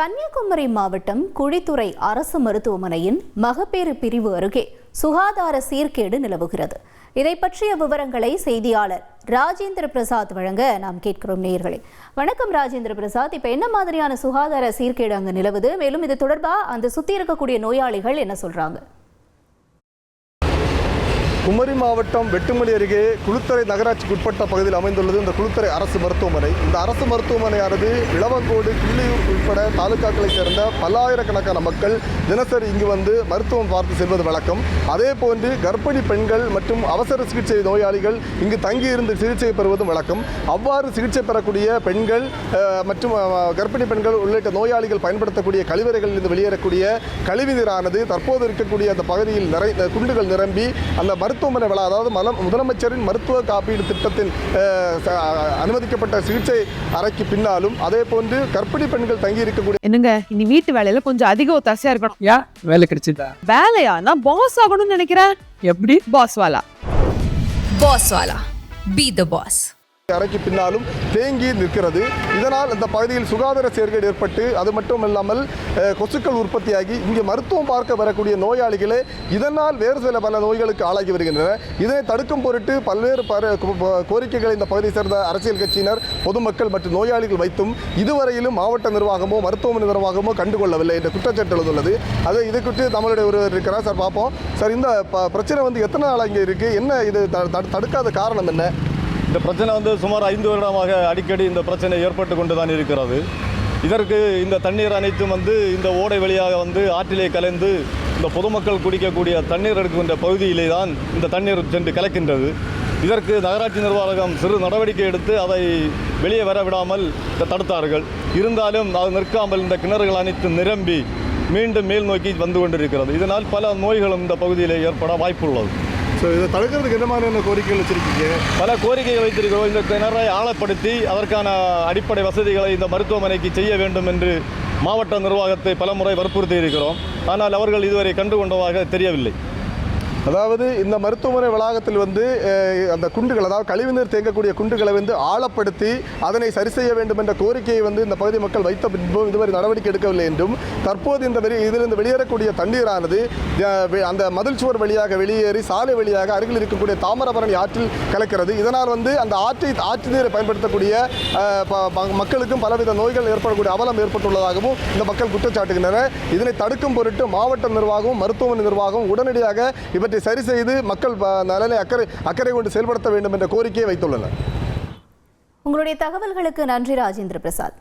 கன்னியாகுமரி மாவட்டம் குழித்துறை அரசு மருத்துவமனையின் மகப்பேறு பிரிவு அருகே சுகாதார சீர்கேடு நிலவுகிறது. இதை பற்றிய விவரங்களை செய்தியாளர் ராஜேந்திர பிரசாத் வழங்க நாம் கேட்கிறோம். நேயர்களே வணக்கம் ராஜேந்திர பிரசாத். இப்ப என்ன மாதிரியான சுகாதார சீர்கேடு அங்கு நிலவுது? மேலும் இது தொடர்பா அந்த சுத்தி இருக்கக்கூடிய நோயாளிகள் என்ன சொல்றாங்க? குமரி மாவட்டம் வெட்டுமலை அருகே குளித்துறை நகராட்சிக்கு உட்பட்ட பகுதியில் அமைந்துள்ளது இந்த குளித்துறை அரசு மருத்துவமனை. இந்த அரசு மருத்துவமனையானது இளவங்கோடு, கிள்ளியூர் உட்பட தாலுகாக்களைச் சேர்ந்த பல்லாயிரக்கணக்கான மக்கள் தினசரி இங்கு வந்து மருத்துவம் பார்த்து செல்வது வழக்கம். அதே போன்று கர்ப்பிணி பெண்கள் மற்றும் அவசர சிகிச்சை நோயாளிகள் இங்கு தங்கியிருந்து சிகிச்சை பெறுவதும் வழக்கம். அவ்வாறு சிகிச்சை பெறக்கூடிய பெண்கள் மற்றும் கர்ப்பிணி பெண்கள் உள்ளிட்ட நோயாளிகள் பயன்படுத்தக்கூடிய கழிவறைகளில் இருந்து வெளியேறக்கூடிய கழிவு நீரானது தற்போது இருக்கக்கூடிய அந்த பகுதியில் குண்டுகள் நிரம்பி அந்த மருத்துவமனை வள, அதாவது முதலமைச்சரின் மருத்துவ காப்பீடு திட்டத்தின் அனுமதிக்கப்பட்ட சிகிச்சை அறைக்கு பின்னாலும் அதே போன்று கர்ப்பிணி பெண்கள் தங்கி இருக்கக்கூடிய என்னங்க இனி வீட்டு வேலையில கொஞ்சம் அதிக ஒத்தாசையா இருக்கணும். ஏன் வேலை கிடைச்சிட்டா? வேலையா? நான் பாஸ் ஆகணும்னு நினைக்கிறேன். எப்படி? பாஸ் வாலா பி தி பாஸ் அறைக்கு பின்னாலும் தேங்கி நிற்கிறது. இதனால் இந்த பகுதியில் சுகாதார சீர்கேடு ஏற்பட்டு அது மட்டும் இல்லாமல் கொசுக்கள் உற்பத்தியாகி இங்கே மருத்துவம் பார்க்க வரக்கூடிய நோயாளிகளே இதனால் வேறு சில பல நோய்களுக்கு ஆளாகி வருகின்றனர். இதனை தடுக்கும் பொருட்டு பல்வேறு கோரிக்கைகளை இந்த பகுதியை சேர்ந்த அரசியல் கட்சியினர், பொதுமக்கள் மற்றும் நோயாளிகள் வைத்தும் இதுவரையிலும் மாவட்ட நிர்வாகமோ மருத்துவமனை நிர்வாகமோ கண்டுகொள்ளவில்லை என்ற குற்றச்சாட்டு எழுந்துள்ளது. அது இது குறித்து நம்மளுடைய ஒருவர் இருக்கிறார். சார் பார்ப்போம். சார், இந்த பிரச்சனை வந்து எத்தனை நாள் இங்கே இருக்குது? என்ன இது தடுக்காத காரணம் என்ன? இந்த பிரச்சனை சுமார் 5 வருடமாக அடிக்கடி இந்த பிரச்சனை ஏற்பட்டு கொண்டு தான் இருக்கிறது. இதற்கு இந்த தண்ணீர் அனைத்தும் இந்த ஓடை வழியாக ஆற்றிலே கலந்து இந்த பொதுமக்கள் குடிக்கக்கூடிய தண்ணீர் எடுக்கின்ற பகுதியிலே தான் இந்த தண்ணீர் சென்று கலக்கின்றது. இதற்கு நகராட்சி நிர்வாகம் சிறு நடவடிக்கை எடுத்து அதை வெளியே வர விடாமல் தடுத்தார்கள். இருந்தாலும் அது நிற்காமல் இந்த கிணறுகள் அனைத்தும் நிரம்பி மீண்டும் மேல் நோக்கி வந்து கொண்டிருக்கிறது. இதனால் பல நோய்களும் இந்த பகுதியில் ஏற்பட வாய்ப்புள்ளது. ஸோ இதை தடுக்கிறதுக்கு என்ன மாதிரியான கோரிக்கைகள் வச்சிருக்கீங்க? பல கோரிக்கைகள் வைத்திருக்கிறோம். இந்த கிணறை ஆழப்படுத்தி அதற்கான அடிப்படை வசதிகளை இந்த மருத்துவமனைக்கு செய்ய வேண்டும் என்று மாவட்ட நிர்வாகத்தை பலமுறை வற்புறுத்தி இருக்கிறோம். ஆனால் அவர்கள் இதுவரை கண்டுகொண்டதாக தெரியவில்லை. அதாவது இந்த மருத்துவமனை வளாகத்தில் அந்த குண்டுகள், அதாவது கழிவுநீர் தேங்கக்கூடிய குண்டுகளை ஆழப்படுத்தி அதனை சரி செய்ய வேண்டும் என்ற கோரிக்கையை இந்த பகுதி மக்கள் வைத்த பின்பும் இதுவரை நடவடிக்கை எடுக்கவில்லை என்றும், தற்போது இதிலிருந்து வெளியேறக்கூடிய தண்ணீரானது அந்த மதில் சுவர் வழியாக வெளியேறி சாலை வழியாக அருகில் இருக்கக்கூடிய தாமிரபரணி ஆற்றில் கலக்கிறது. இதனால் அந்த ஆற்று நீரை பயன்படுத்தக்கூடிய மக்களுக்கும் பலவித நோய்கள் ஏற்படக்கூடிய அவலம் ஏற்பட்டுள்ளதாகவும் இந்த மக்கள் குற்றச்சாட்டுகின்றனர். இதனை தடுக்கும் பொருட்டு மாவட்ட நிர்வாகமும் மருத்துவமனை நிர்வாகமும் உடனடியாக இவற்றை சரி செய்து மக்கள் நலனை அக்கறை கொண்டு செயல்படுத்த வேண்டும் என்ற கோரிக்கையை வைத்துள்ளனர். உங்களுடைய தகவல்களுக்கு நன்றி ராஜேந்திர பிரசாத்.